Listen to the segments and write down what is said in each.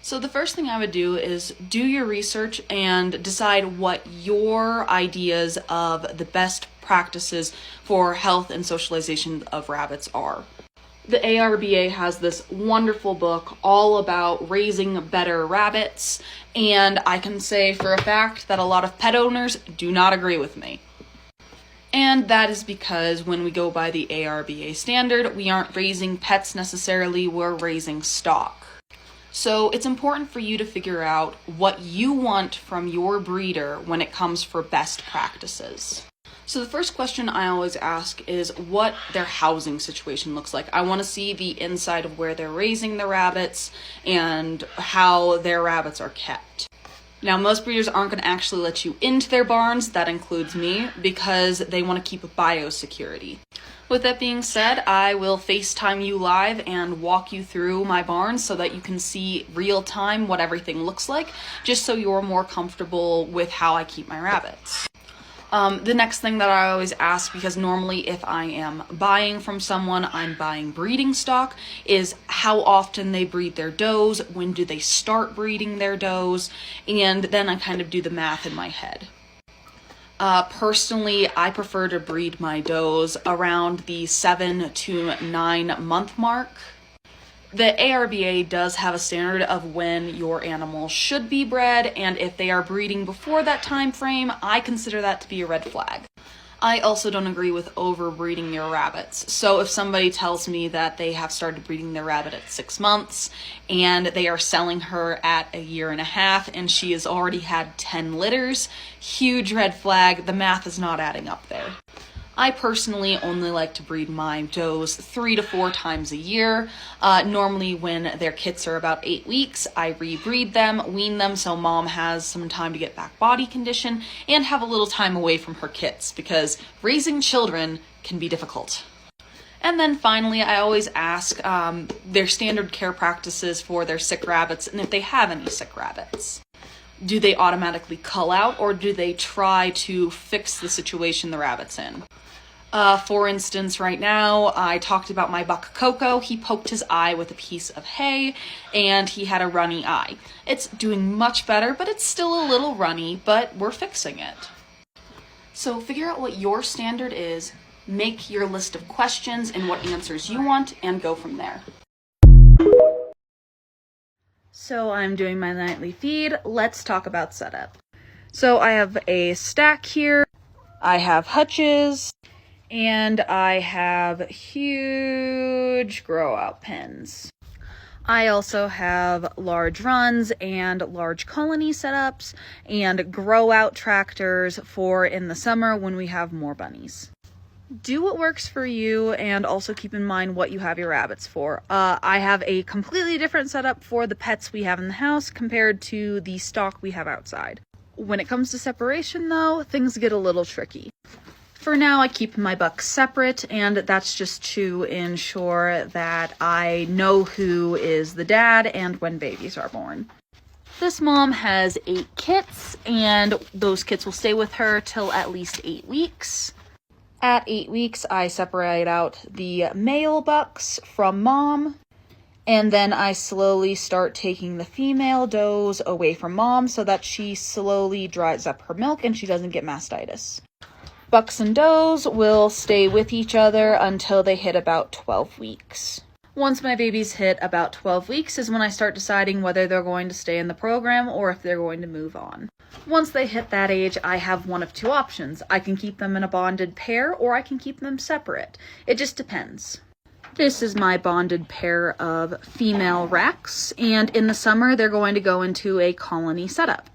So the first thing I would do is do your research and decide what your ideas of the best practices for health and socialization of rabbits are. The ARBA has this wonderful book all about raising better rabbits, and I can say for a fact that a lot of pet owners do not agree with me. And that is because when we go by the ARBA standard, we aren't raising pets necessarily, we're raising stock. So it's important for you to figure out what you want from your breeder when it comes for best practices. So the first question I always ask is what their housing situation looks like. I want to see the inside of where they're raising the rabbits and how their rabbits are kept. Now, most breeders aren't going to actually let you into their barns, that includes me, because they want to keep biosecurity. With that being said, I will FaceTime you live and walk you through my barns so that you can see real time what everything looks like, just so you're more comfortable with how I keep my rabbits. The next thing that I always ask, because normally if I am buying from someone, I'm buying breeding stock, is how often they breed their does, when do they start breeding their does, and then I kind of do the math in my head. Personally, I prefer to breed my does around the 7 to 9 month mark. The ARBA does have a standard of when your animal should be bred, and if they are breeding before that time frame, I consider that to be a red flag. I also don't agree with overbreeding your rabbits. So if somebody tells me that they have started breeding their rabbit at 6 months and they are selling her at 1.5 years and she has already had 10 litters, huge red flag, the math is not adding up there. I personally only like to breed my does 3 to 4 times a year. Normally when their kits are about 8 weeks, I rebreed them, wean them so mom has some time to get back body condition and have a little time away from her kits, because raising children can be difficult. And then finally, I always ask their standard care practices for their sick rabbits and if they have any sick rabbits. Do they automatically cull out, or do they try to fix the situation the rabbit's in? For instance, right now, I talked about my buck Coco. He poked his eye with a piece of hay, and he had a runny eye. It's doing much better, but it's still a little runny, but we're fixing it. So figure out what your standard is, make your list of questions and what answers you want, and go from there. So I'm doing my nightly feed. Let's talk about setup. So I have a stack here, I have hutches, and I have huge grow out pens. I also have large runs and large colony setups and grow out tractors for in the summer when we have more bunnies. Do what works for you, and also keep in mind what you have your rabbits for. I have a completely different setup for the pets we have in the house compared to the stock we have outside. When it comes to separation though, things get a little tricky. For now, I keep my bucks separate, and that's just to ensure that I know who is the dad and when babies are born. This mom has 8 kits, and those kits will stay with her till at least 8 weeks. At 8 weeks, I separate out the male bucks from mom, and then I slowly start taking the female does away from mom so that she slowly dries up her milk and she doesn't get mastitis. Bucks and does will stay with each other until they hit about 12 weeks. Once my babies hit about 12 weeks is when I start deciding whether they're going to stay in the program or if they're going to move on. Once they hit that age, I have one of 2 options. I can keep them in a bonded pair, or I can keep them separate. It just depends. This is my bonded pair of female Rex, and in the summer they're going to go into a colony setup.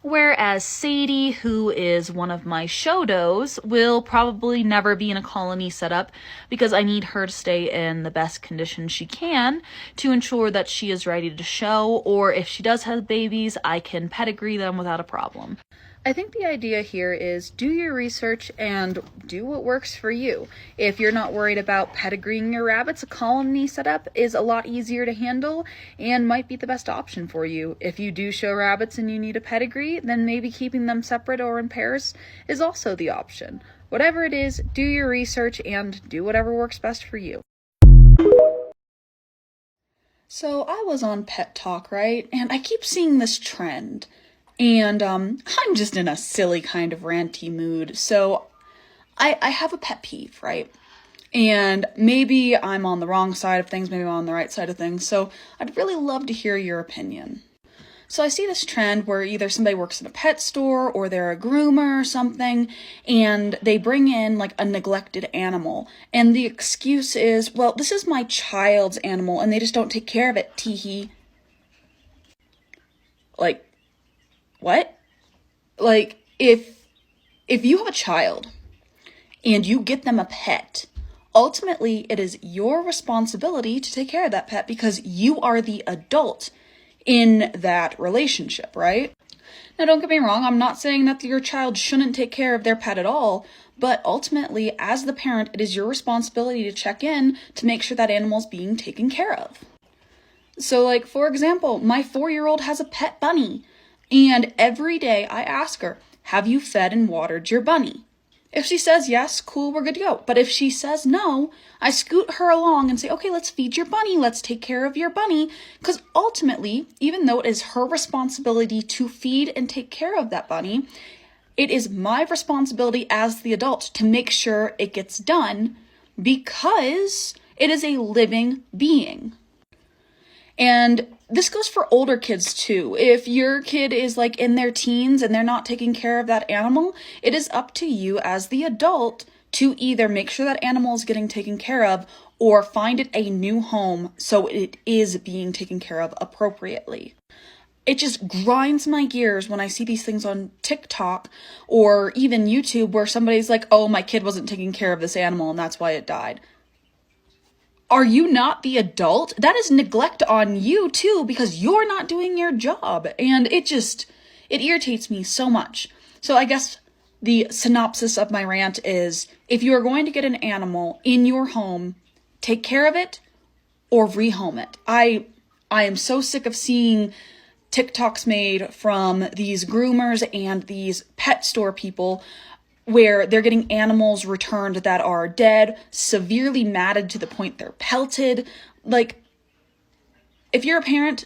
Whereas Sadie, who is one of my show does, will probably never be in a colony setup because I need her to stay in the best condition she can to ensure that she is ready to show, or if she does have babies, I can pedigree them without a problem. I think the idea here is do your research and do what works for you. If you're not worried about pedigreeing your rabbits, a colony setup is a lot easier to handle and might be the best option for you. If you do show rabbits and you need a pedigree, then maybe keeping them separate or in pairs is also the option. Whatever it is, do your research and do whatever works best for you. So I was on Pet Talk, right? And I keep seeing this trend. And I'm just in a silly kind of ranty mood. So I have a pet peeve, right? And maybe I'm on the wrong side of things, maybe I'm on the right side of things. So I'd really love to hear your opinion. So I see this trend where either somebody works in a pet store or they're a groomer or something, and they bring in like a neglected animal. And the excuse is, well, this is my child's animal and they just don't take care of it, teehee. Like, what? Like, if you have a child and you get them a pet, ultimately it is your responsibility to take care of that pet because you are the adult in that relationship, right? Now, don't get me wrong, I'm not saying that your child shouldn't take care of their pet at all, but ultimately, as the parent, it is your responsibility to check in to make sure that animal's being taken care of. So, like, for example, my 4-year-old has a pet bunny, and every day I ask her, have you fed and watered your bunny? If she says yes, cool, we're good to go. But if she says no, I scoot her along and say, okay, let's feed your bunny. Let's take care of your bunny. Because ultimately, even though it is her responsibility to feed and take care of that bunny, it is my responsibility as the adult to make sure it gets done because it is a living being. And this goes for older kids too. If your kid is like in their teens and they're not taking care of that animal, it is up to you as the adult to either make sure that animal is getting taken care of or find it a new home so it is being taken care of appropriately. It just grinds my gears when I see these things on TikTok or even YouTube where somebody's like, oh, my kid wasn't taking care of this animal and that's why it died. Are you not the adult? That is neglect on you too, because you're not doing your job. And it irritates me so much. So I guess the synopsis of my rant is, if you are going to get an animal in your home, take care of it or rehome it. I am so sick of seeing TikToks made from these groomers and these pet store people where they're getting animals returned that are dead, severely matted to the point they're pelted. Like, if you're a parent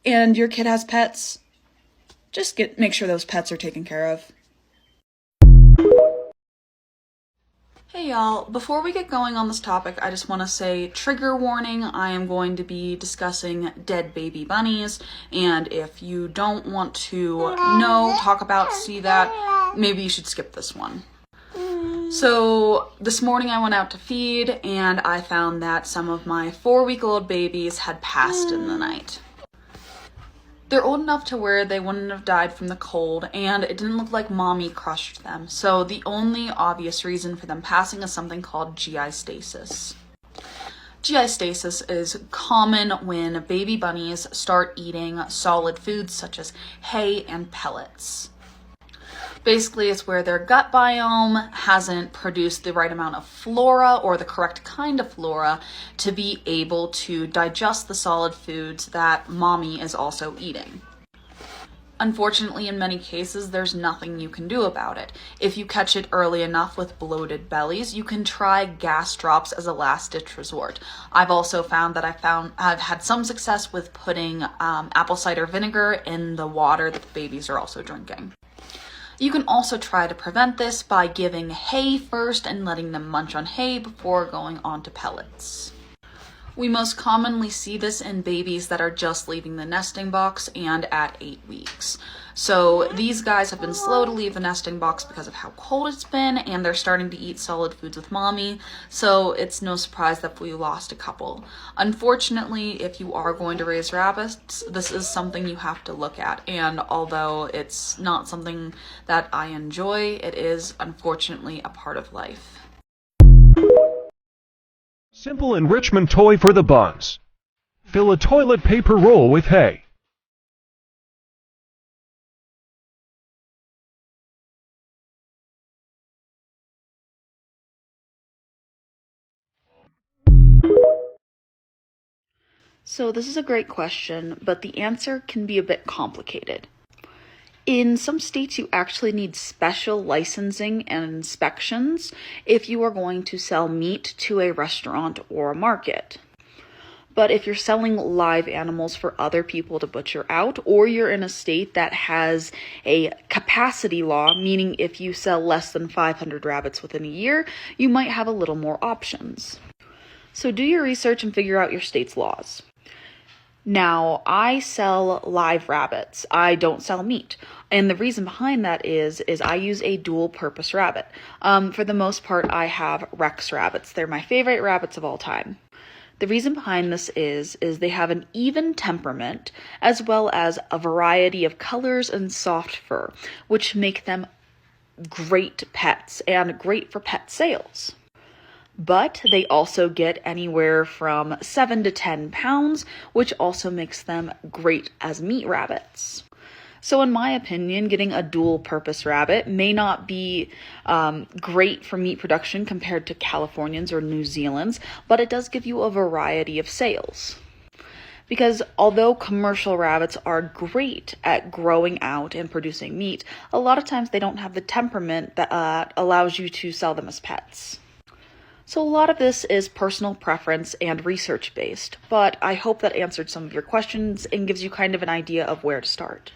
and your kid has pets, just make sure those pets are taken care of. Hey y'all, before we get going on this topic, I just want to say trigger warning. I am going to be discussing dead baby bunnies, and if you don't want to talk about, see that, maybe you should skip this one. So this morning I went out to feed and I found that some of my 4-week-old babies had passed in the night. They're old enough to where they wouldn't have died from the cold, and it didn't look like mommy crushed them. So the only obvious reason for them passing is something called GI stasis. GI stasis is common when baby bunnies start eating solid foods such as hay and pellets. Basically, it's where their gut biome hasn't produced the right amount of flora or the correct kind of flora to be able to digest the solid foods that mommy is also eating. Unfortunately, in many cases, there's nothing you can do about it. If you catch it early enough with bloated bellies, you can try gas drops as a last-ditch resort. I've also found that I've had some success with putting apple cider vinegar in the water that the babies are also drinking. You can also try to prevent this by giving hay first and letting them munch on hay before going on to pellets. We most commonly see this in babies that are just leaving the nesting box and at 8 weeks. So these guys have been slow to leave the nesting box because of how cold it's been, and they're starting to eat solid foods with mommy, so it's no surprise that we lost a couple. Unfortunately, if you are going to raise rabbits, this is something you have to look at, and although it's not something that I enjoy, it is unfortunately a part of life. Simple enrichment toy for the buns. Fill a toilet paper roll with hay. So this is a great question, but the answer can be a bit complicated. In some states, you actually need special licensing and inspections if you are going to sell meat to a restaurant or a market. But if you're selling live animals for other people to butcher out, or you're in a state that has a capacity law, meaning if you sell less than 500 rabbits within a year, you might have a little more options. So do your research and figure out your state's laws. Now, I sell live rabbits. I don't sell meat. And the reason behind that is I use a dual purpose rabbit. For the most part, I have Rex rabbits. They're my favorite rabbits of all time. The reason behind this is they have an even temperament as well as a variety of colors and soft fur, which make them great pets and great for pet sales. But they also get anywhere from 7 to 10 pounds, which also makes them great as meat rabbits. So in my opinion, getting a dual purpose rabbit may not be great for meat production compared to Californians or New Zealand's, but it does give you a variety of sales. Because although commercial rabbits are great at growing out and producing meat, a lot of times they don't have the temperament that allows you to sell them as pets. So a lot of this is personal preference and research based, but I hope that answered some of your questions and gives you kind of an idea of where to start.